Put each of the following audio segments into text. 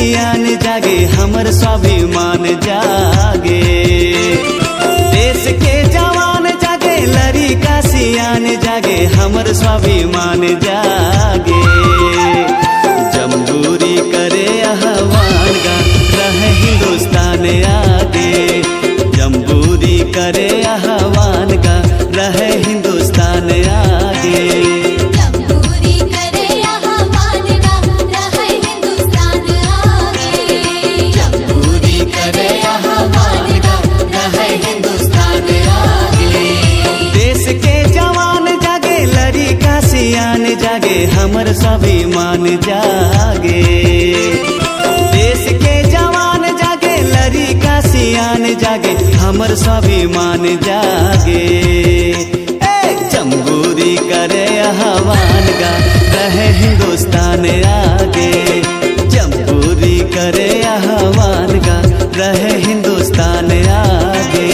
सियान जागे हमर स्वाभिमान जागे। देश के जवान जागे लड़का सियान जागे हमर स्वाभिमान जागे। जमहूरी करे आह्वान गा रहे हिंदुस्तान आगे। जमहूरी करे आह्वान गा रहे हिंदुस्तान आगे। जागे हमर स्वाभिमान जागे। देश के जवान जागे लड़का सियान जागे हमर स्वाभिमान जागे। जमहूरी करे आह्वान गा रहे हिंदुस्तान आगे। जमहूरी करे आह्वान गा रहे हिंदुस्तान आगे।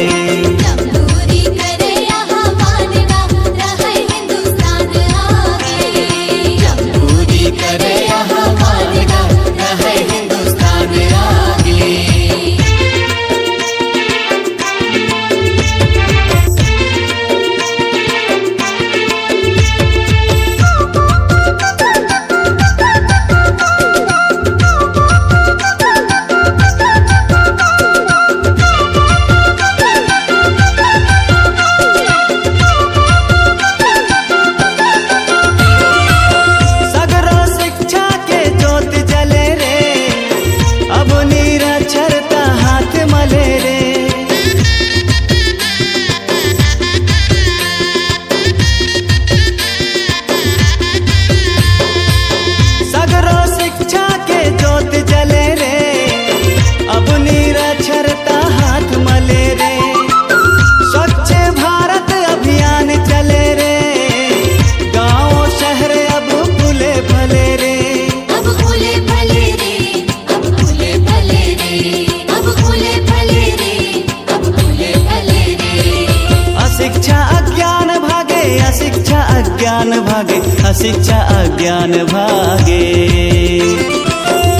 अशिक्षा अज्ञान भागे।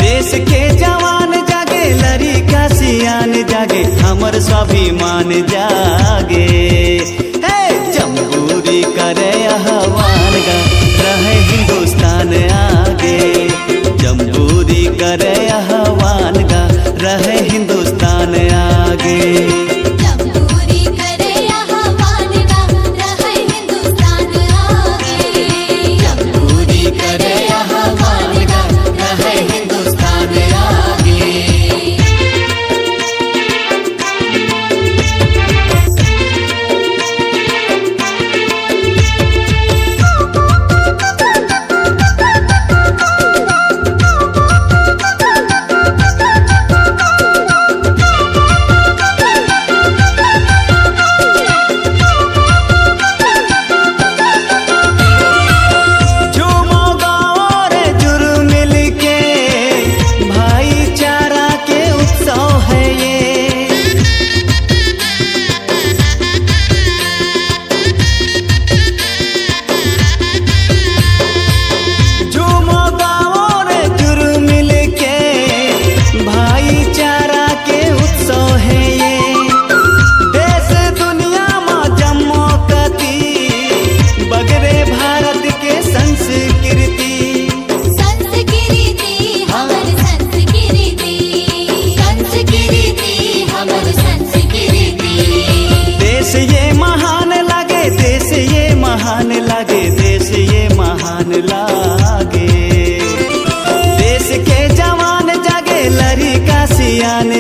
देश के जवान जागे लड़का सियान जागे हमर स्वाभिमान जागे। जमहूरी करे आह्वान गा रहे हिंदुस्तान आगे। जमहूरी करे आह्वान गा रहे हिंदुस्तान आगे।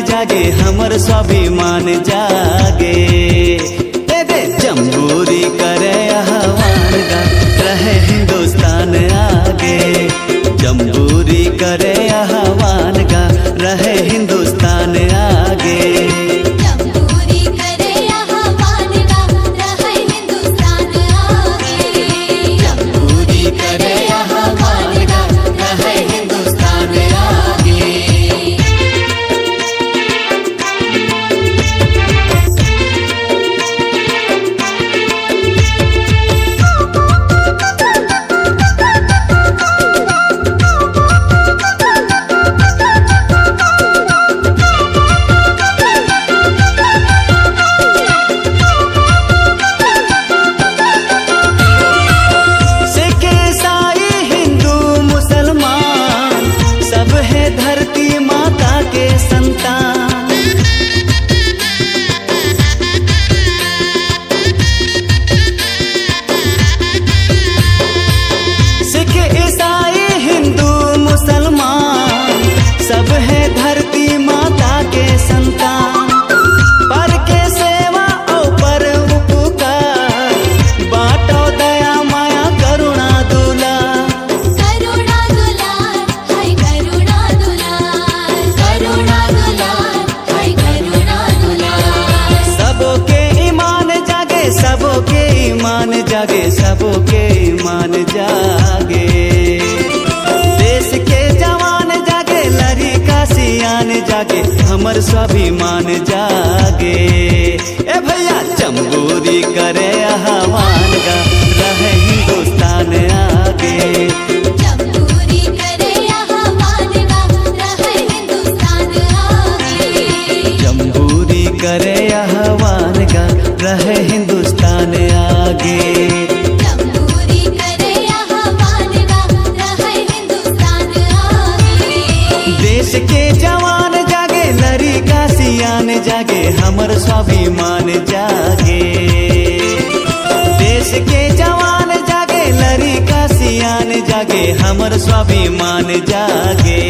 जागे हमर स्वाभिमान जागे। जमहूरी करे आह्वान गा रहे हिंदुस्तान आगे। जमहूरी करे आह्वान गा रहे हिंदुस्तान आगे। जागे सबके ईमान जागे। देश के जवान जागे लड़का सियान जागे हमर स्वाभिमान जागे। ए भैया जमहूरी करे आह्वान गा रहे हिंदुस्तान आगे। जमहूरी करे आह्वान गा रहे हिंदुस्तान आगे। जमहूरी करे आह्वान गा रहे हिंदुस्तान आगे। जमहूरी करे आह्वान गा रहे हिंदुस्तान आगे। देश के जवान जागे लड़का सियान जागे हमर स्वाभिमान जागे। देश के जवान जागे लड़का सियान जागे हमर स्वाभिमान जागे।